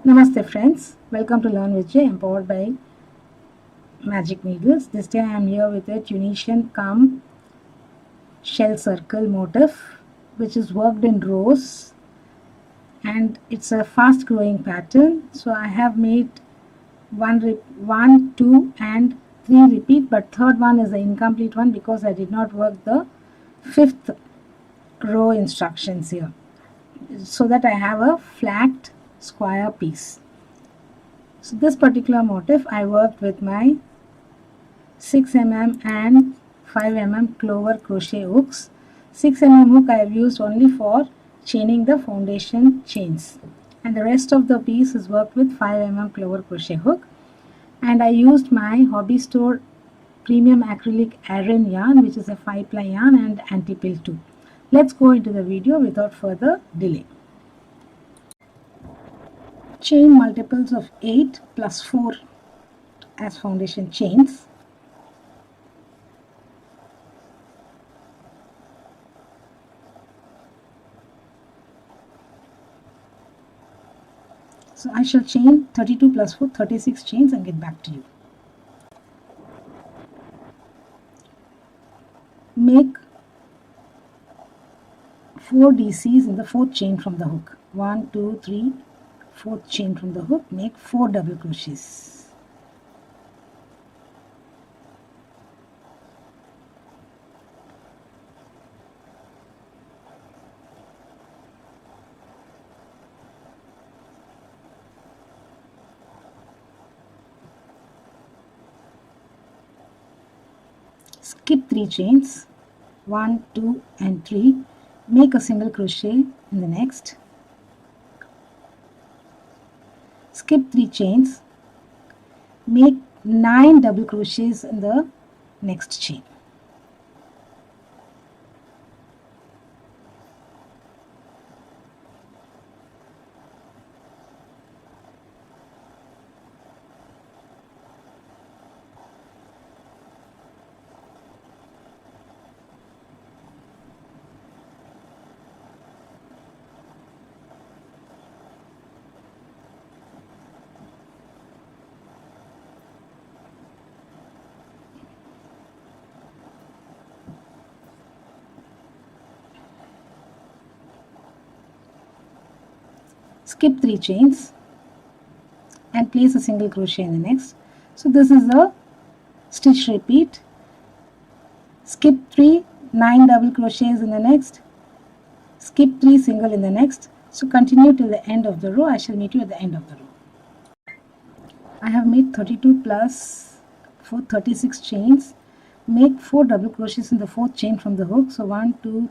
Namaste friends, welcome to Learn with J, empowered by Magic Needles. This day I am here with a Tunisian shell circle motif which is worked in rows, and it's a fast growing pattern. So I have made one, two and three repeat, but third one is the incomplete one because I did not work the fifth row instructions here, so that I have a flat square piece. So this particular motif I worked with my 6 mm and 5 mm clover crochet hooks. 6 mm hook I have used only for chaining the foundation chains, and the rest of the piece is worked with 5 mm clover crochet hook. And I used my hobby store premium acrylic Aran yarn, which is a 5-ply yarn, and anti-pill too. Let's go into the video without further delay. Chain multiples of 8 plus 4 as foundation chains. So I shall chain 32 plus 4, 36 chains, and get back to you. Make 4 DCs in the 4th chain from the hook. 1, 2, 3, 4th chain from the hook. Make 4 double crochets. Skip 3 chains, 1, 2 and 3, make a single crochet in the next, skip 3 chains, make 9 double crochets in the next chain. Skip 3 chains and place a single crochet in the next. So this is a stitch repeat. Skip 3, 9 double crochets in the next, skip 3 single in the next. So continue till the end of the row. I shall meet you at the end of the row. I have made 32 plus 4, 36 chains. Make 4 double crochets in the 4th chain from the hook. So 1, 2,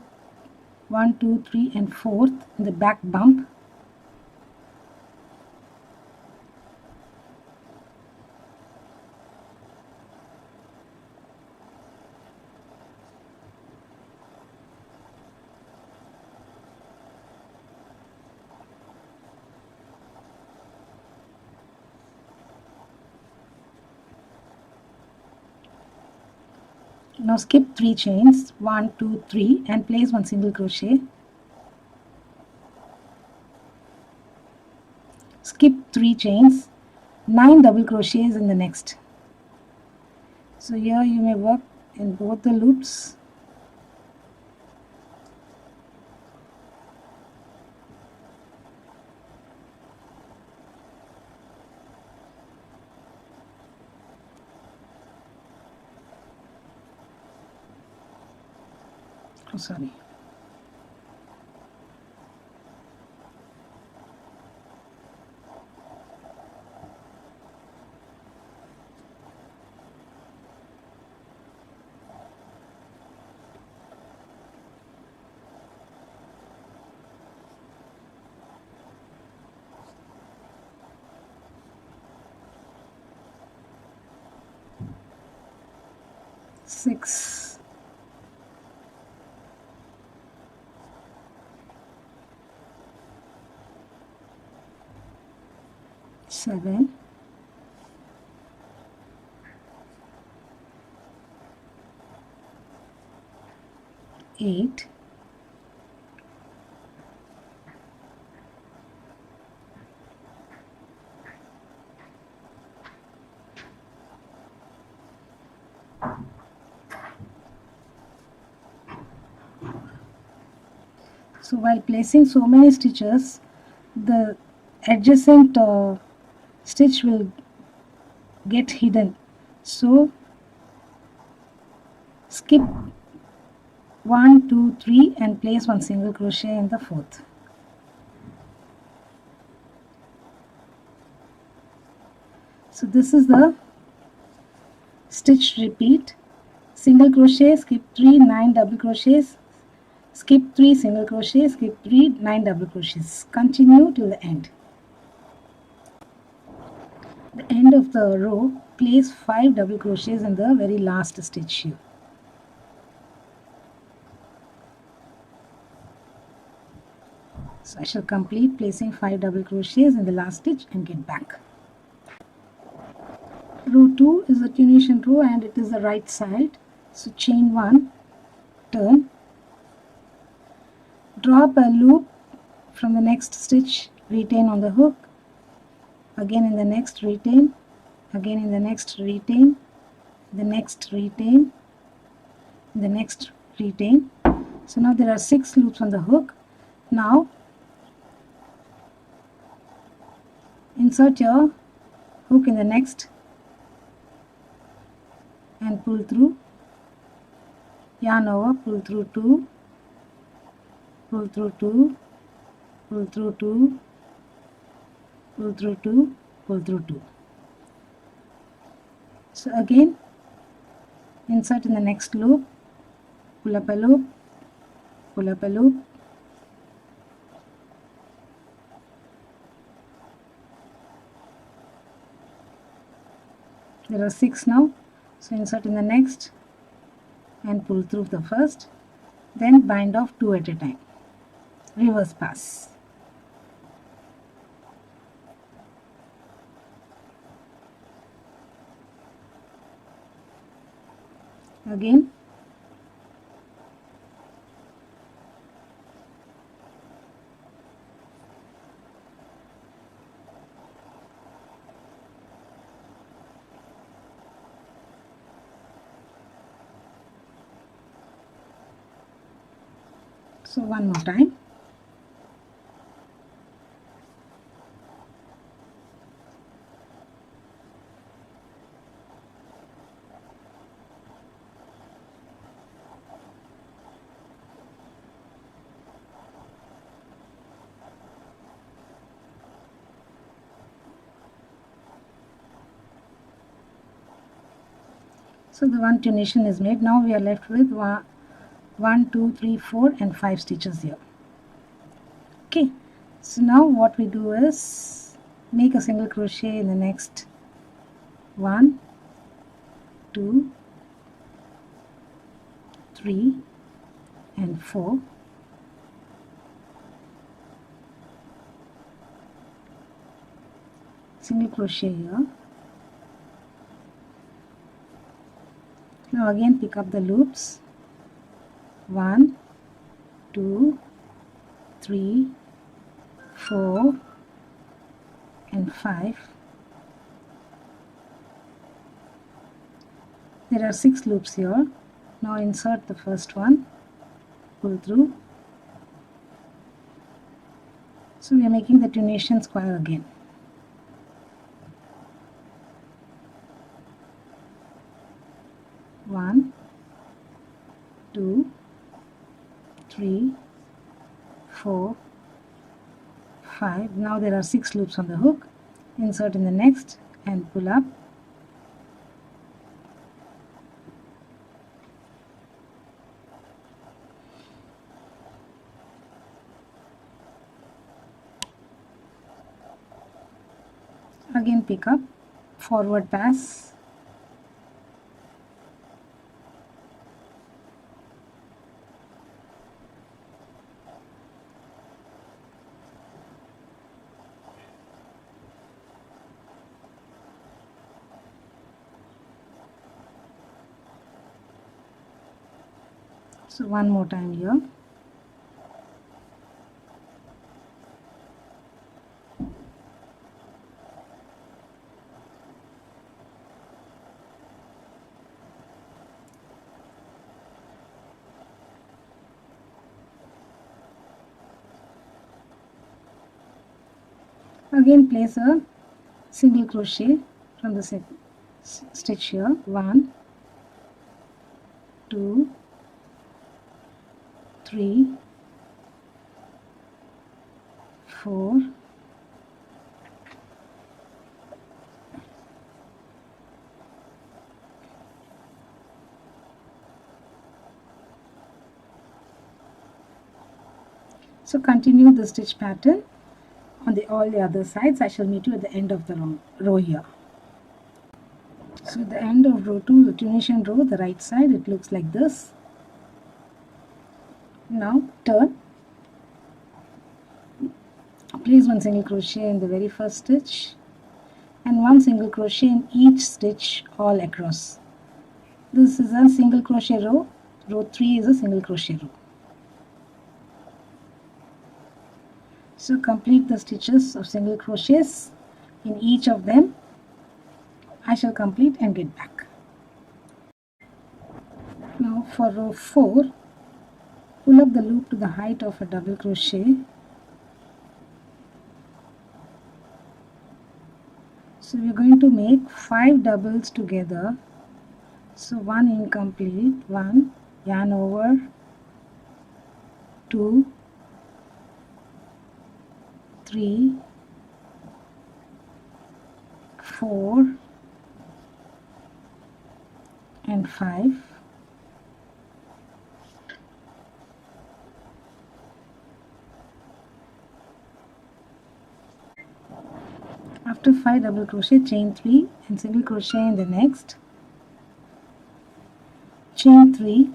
3 and 4th in the back bump. Now skip 3 chains, 1, 2, 3 and place 1 single crochet. Skip 3 chains, 9 double crochets in the next. So here you may work in both the loops. Oh, sorry. Six, 7, 8, 9, So while placing so many stitches, the adjacent stitch will get hidden. So skip 1, 2, 3 and place one single crochet in the fourth. So this is the stitch repeat. Single crochet, skip 3, 9 double crochets, skip 3 single crochet, skip 3, 9 double crochets. Continue till the end. The end of the row, place 5 double crochets in the very last stitch here. So I shall complete placing 5 double crochets in the last stitch and get back. Row 2 is a Tunisian row and it is the right side. So chain 1, turn, drop a loop from the next stitch, retain on the hook, again in the next retain, again in the next retain, the next retain, the next retain. So now there are 6 loops on the hook. Now insert your hook in the next and pull through, yarn over, pull through 2, pull through 2, pull through 2, pull through 2, pull through 2. So again insert in the next loop, pull up a loop, pull up a loop, there are 6 now. So insert in the next and pull through the first, then bind off 2 at a time, reverse pass. Again so one more time. So the one Tunisian is made. Now we are left with 1, 2, 3, 4 and 5 stitches here. Okay, so now what we do is make a single crochet in the next 1, 2, 3 and 4. Single crochet here. Now again pick up the loops, 1, 2, 3, 4 and 5. There are 6 loops here. Now insert the first one, pull through. So we are making the Tunisian square again. One, 2, 3, 4, 5. Now there are 6 loops on the hook. Insert in the next and pull up. Again pick up, forward pass. So one more time here. Again place a single crochet from the stitch here. 1, 2, 3, 4, 5. So continue the stitch pattern on all the other sides. I shall meet you at the end of the row here. So at the end of row 2, the Tunisian row, the right side, it looks like this. Now turn, place 1 single crochet in the very first stitch and 1 single crochet in each stitch all across. This is a single crochet row. Row 3 is a single crochet row. So complete the stitches of single crochets in each of them. I shall complete and get back. Now for row 4, pull up the loop to the height of a double crochet. So we are going to make 5 doubles together. So 1 incomplete, 1, yarn over, 2, 3, 4 and 5. After 5 double crochet, chain 3 and single crochet in the next, chain 3,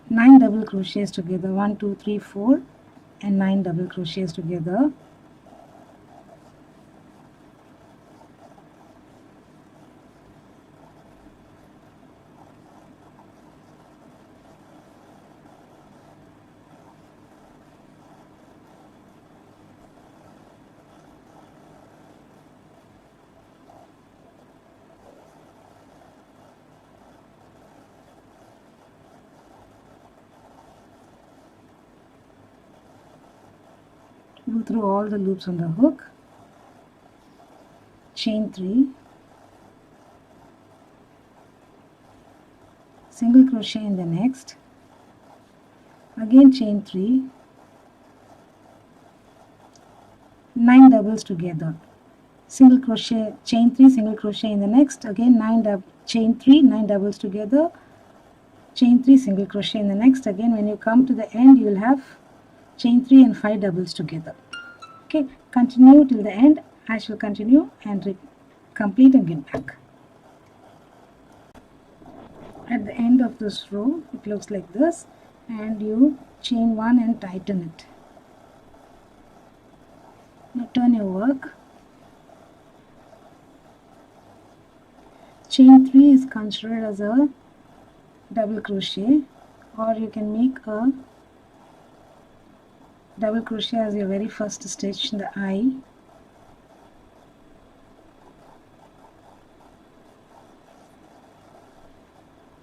nine double crochets together, 1, 2, 3, 4 and 9 double crochets together. Go through all the loops on the hook, chain 3, single crochet in the next, again chain 3, 9 doubles together, single crochet, chain 3, single crochet in the next, again chain 3, 9 doubles together, chain 3, single crochet in the next. Again when you come to the end you will have chain 3 and 5 doubles together. Okay, continue till the end. I shall continue and complete and get back. At the end of this row it looks like this, and you chain 1 and tighten it. Now turn your work. Chain 3 is considered as a double crochet, or you can make a double crochet as your very first stitch in the eye.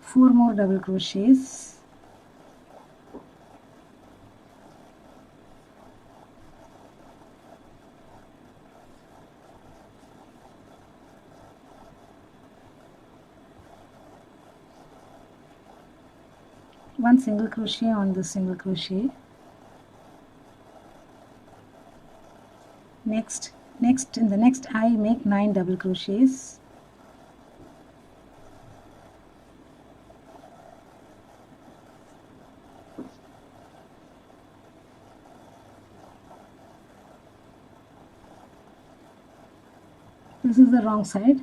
Four more double crochets. One single crochet on the single crochet. Next in the next eye make 9 double crochets. This is the wrong side.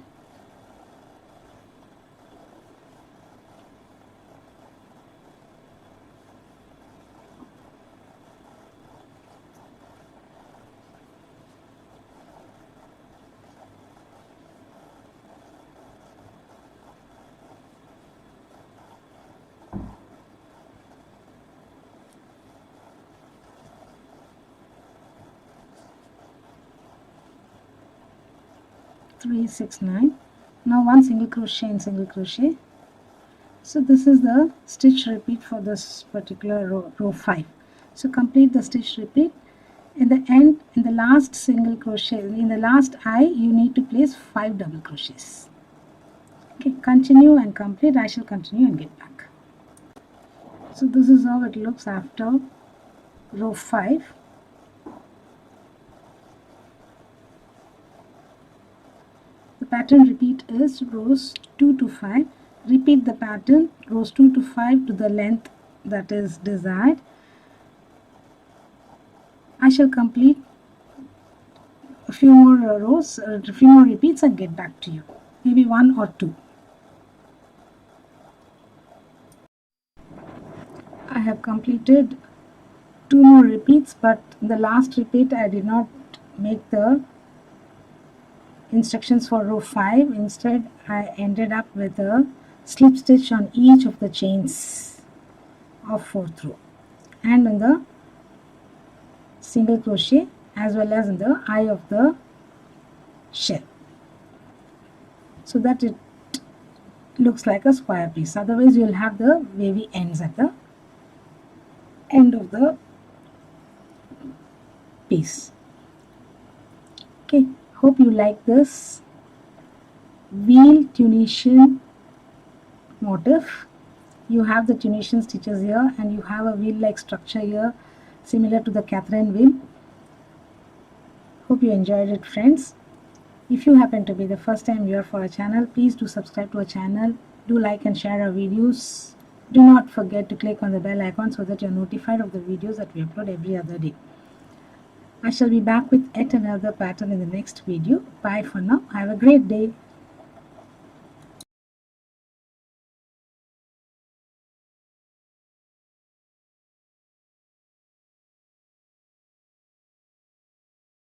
Three, 6, 9. Now one single crochet and single crochet, So this is the stitch repeat for this particular row 5. So complete the stitch repeat. In the end, in the last single crochet, in the last eye, you need to place 5 double crochets. Okay, continue and complete. I shall continue and get back. So this is how it looks after row 5. The pattern repeat is rows 2 to 5. Repeat the pattern rows 2 to 5 to the length that is desired. I shall complete a few more rows, a few more repeats and get back to you. Maybe 1 or 2. I have completed 2 more repeats, but in the last repeat I did not make the instructions for row 5. Instead, I ended up with a slip stitch on each of the chains of 4th row and in the single crochet as well as in the eye of the shell, so that it looks like a square piece. Otherwise, you will have the wavy ends at the end of the piece. Okay, hope you like this wheel Tunisian motif. You have the Tunisian stitches here and you have a wheel like structure here similar to the Catherine wheel. Hope you enjoyed it, friends. If you happen to be the first time viewer for our channel, please do subscribe to our channel. Do like and share our videos. Do not forget to click on the bell icon so that you are notified of the videos that we upload every other day. I shall be back with yet another pattern in the next video. Bye for now. Have a great day.